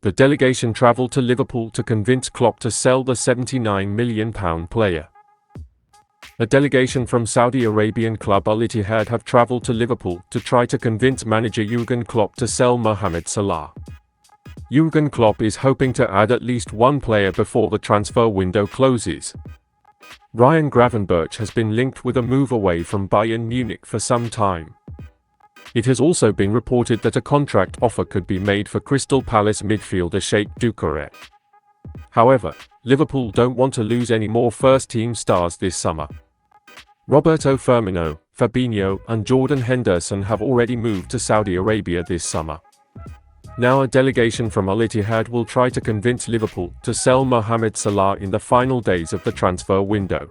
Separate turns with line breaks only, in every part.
The delegation travelled to Liverpool to convince Klopp to sell the £79 million player. A delegation from Saudi Arabian club Al Ittihad have travelled to Liverpool to try to convince manager Jürgen Klopp to sell Mohamed Salah. Jürgen Klopp is hoping to add at least one player before the transfer window closes. Ryan Gravenberch has been linked with a move away from Bayern Munich for some time. It has also been reported that a contract offer could be made for Crystal Palace midfielder Sheikh Doucouré. However, Liverpool don't want to lose any more first-team stars this summer. Roberto Firmino, Fabinho, and Jordan Henderson have already moved to Saudi Arabia this summer. Now a delegation from Al Ittihad will try to convince Liverpool to sell Mohamed Salah in the final days of the transfer window.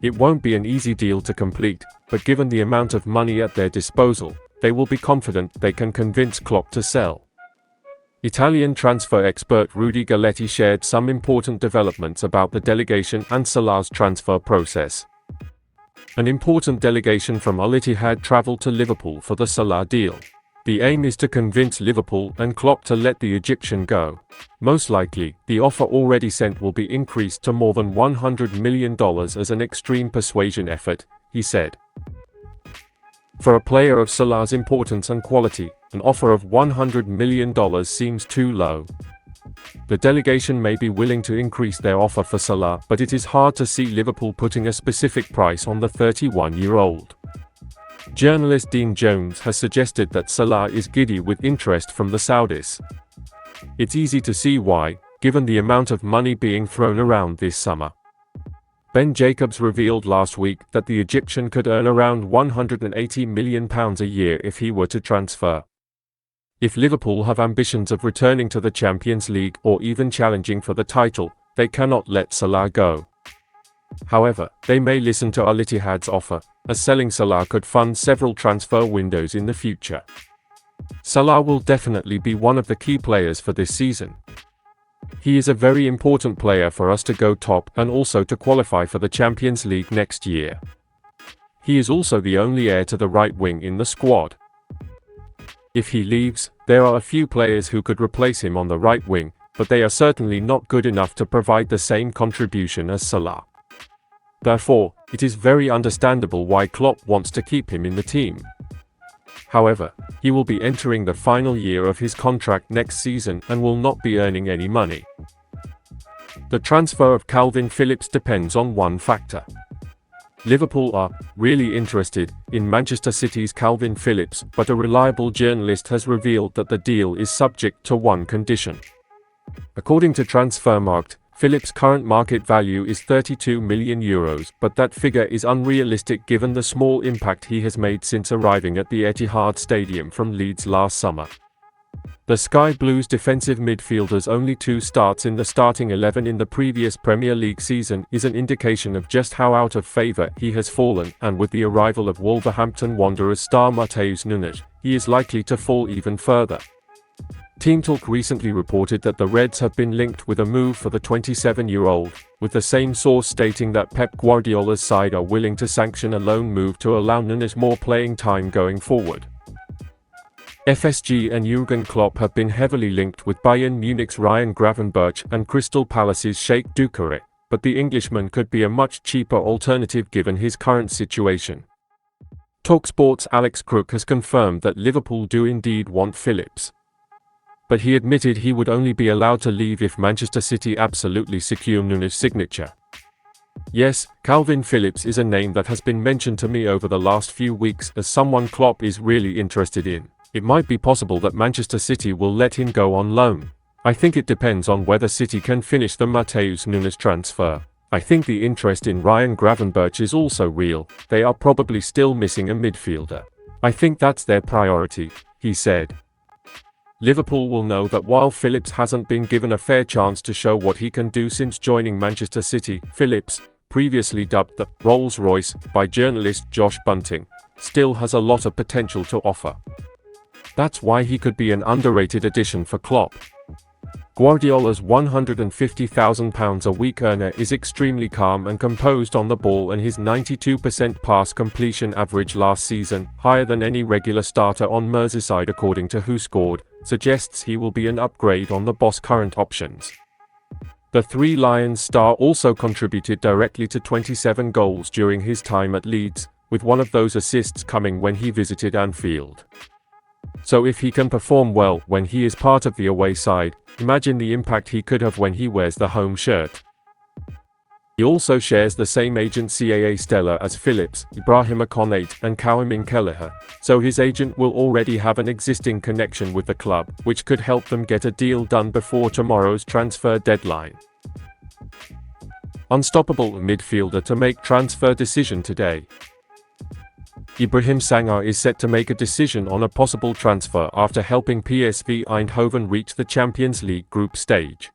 It won't be an easy deal to complete, but given the amount of money at their disposal, they will be confident they can convince Klopp to sell. Italian transfer expert Rudy Galletti shared some important developments about the delegation and Salah's transfer process. An important delegation from Al Ittihad travelled to Liverpool for the Salah deal. The aim is to convince Liverpool and Klopp to let the Egyptian go. Most likely, the offer already sent will be increased to more than $100 million as an extreme persuasion effort, he said. For a player of Salah's importance and quality, an offer of $100 million seems too low. The delegation may be willing to increase their offer for Salah, but it is hard to see Liverpool putting a specific price on the 31-year-old. Journalist Dean Jones has suggested that Salah is giddy with interest from the Saudis. It's easy to see why, given the amount of money being thrown around this summer. Ben Jacobs revealed last week that the Egyptian could earn around £180 million a year if he were to transfer. If Liverpool have ambitions of returning to the Champions League or even challenging for the title, they cannot let Salah go. However, they may listen to Al Ittihad's offer, as selling Salah could fund several transfer windows in the future. Salah will definitely be one of the key players for this season. He is a very important player for us to go top and also to qualify for the Champions League next year. He is also the only heir to the right wing in the squad. If he leaves, there are a few players who could replace him on the right wing, but they are certainly not good enough to provide the same contribution as Salah. Therefore, it is very understandable why Klopp wants to keep him in the team. However, he will be entering the final year of his contract next season and will not be earning any money. The transfer of Kalvin Phillips depends on one factor. Liverpool are really interested in Manchester City's Kalvin Phillips, but a reliable journalist has revealed that the deal is subject to one condition. According to Transfermarkt, Phillips' current market value is €32 million, but that figure is unrealistic given the small impact he has made since arriving at the Etihad Stadium from Leeds last summer. The Sky Blues' defensive midfielder's only 2 starts in the starting 11 in the previous Premier League season is an indication of just how out of favour he has fallen, and with the arrival of Wolverhampton Wanderers star Matheus Nunes, he is likely to fall even further. Team Talk recently reported that the Reds have been linked with a move for the 27-year-old, with the same source stating that Pep Guardiola's side are willing to sanction a loan move to allow Nunes more playing time going forward. FSG and Jürgen Klopp have been heavily linked with Bayern Munich's Ryan Gravenberch and Crystal Palace's Sheikh Doucouré, but the Englishman could be a much cheaper alternative given his current situation. TalkSport's Alex Crook has confirmed that Liverpool do indeed want Phillips. But he admitted he would only be allowed to leave if Manchester City absolutely secure Nunes' signature. Yes, Kalvin Phillips is a name that has been mentioned to me over the last few weeks as someone Klopp is really interested in. It might be possible that Manchester City will let him go on loan. I think it depends on whether City can finish the Matheus Nunes transfer. I think the interest in Ryan Gravenberch is also real. They are probably still missing a midfielder. I think that's their priority, he said. Liverpool will know that while Phillips hasn't been given a fair chance to show what he can do since joining Manchester City, Phillips, previously dubbed the Rolls-Royce by journalist Josh Bunting, still has a lot of potential to offer. That's why he could be an underrated addition for Klopp. Guardiola's £150,000 a week earner is extremely calm and composed on the ball, and his 92% pass completion average last season, higher than any regular starter on Merseyside according to Who Scored, suggests he will be an upgrade on the boss' current options. The Three Lions star also contributed directly to 27 goals during his time at Leeds, with one of those assists coming when he visited Anfield. So if he can perform well when he is part of the away side, imagine the impact he could have when he wears the home shirt. He also shares the same agent CAA Stella as Phillips, Ibrahima Konate and Kawaming Kelleher, so his agent will already have an existing connection with the club, which could help them get a deal done before tomorrow's transfer deadline. Unstoppable midfielder to make transfer decision today. Ibrahim Sangha is set to make a decision on a possible transfer after helping PSV Eindhoven reach the Champions League group stage.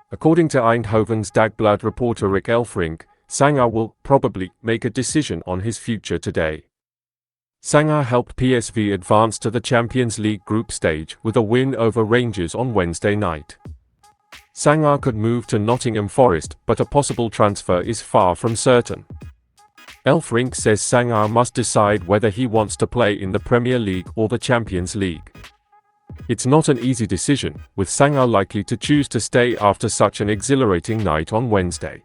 According to Eindhoven's Dagblad reporter Rick Elfrink, Sangha will probably make a decision on his future today. Sangha helped PSV advance to the Champions League group stage with a win over Rangers on Wednesday night. Sangha could move to Nottingham Forest, but a possible transfer is far from certain. Elfrink says Sangha must decide whether he wants to play in the Premier League or the Champions League. It's not an easy decision, with Sangha likely to choose to stay after such an exhilarating night on Wednesday.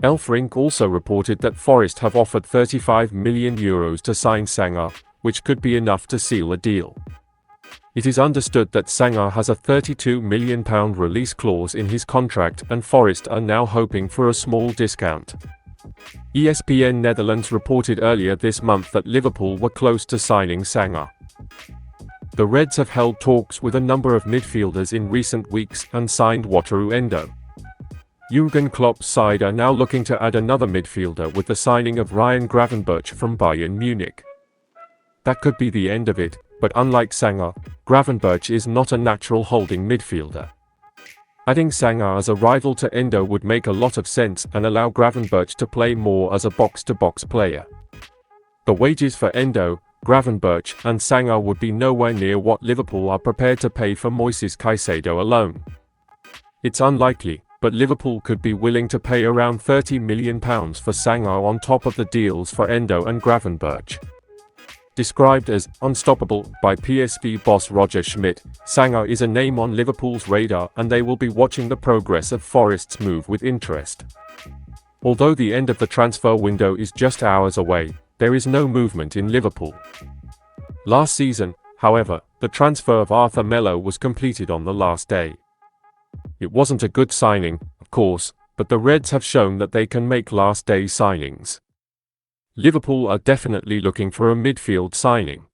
Elfrink also reported that Forest have offered €35 million to sign Sangha, which could be enough to seal a deal. It is understood that Sangha has a £32 million release clause in his contract, and Forest are now hoping for a small discount. ESPN Netherlands reported earlier this month that Liverpool were close to signing Sangha. The Reds have held talks with a number of midfielders in recent weeks and signed Wataru Endo. Jürgen Klopp's side are now looking to add another midfielder with the signing of Ryan Gravenberch from Bayern Munich. That could be the end of it, but unlike Sangha, Gravenberch is not a natural holding midfielder. Adding Sangha as a rival to Endo would make a lot of sense and allow Gravenberch to play more as a box-to-box player. The wages for Endo, Gravenberch and Sangha would be nowhere near what Liverpool are prepared to pay for Moises Caicedo alone. It's unlikely, but Liverpool could be willing to pay around £30 million for Sangha on top of the deals for Endo and Gravenberch. Described as unstoppable by PSV boss Roger Schmidt, Sangha is a name on Liverpool's radar, and they will be watching the progress of Forest's move with interest. Although the end of the transfer window is just hours away, there is no movement in Liverpool. Last season, however, the transfer of Arthur Melo was completed on the last day. It wasn't a good signing, of course, but the Reds have shown that they can make last-day signings. Liverpool are definitely looking for a midfield signing.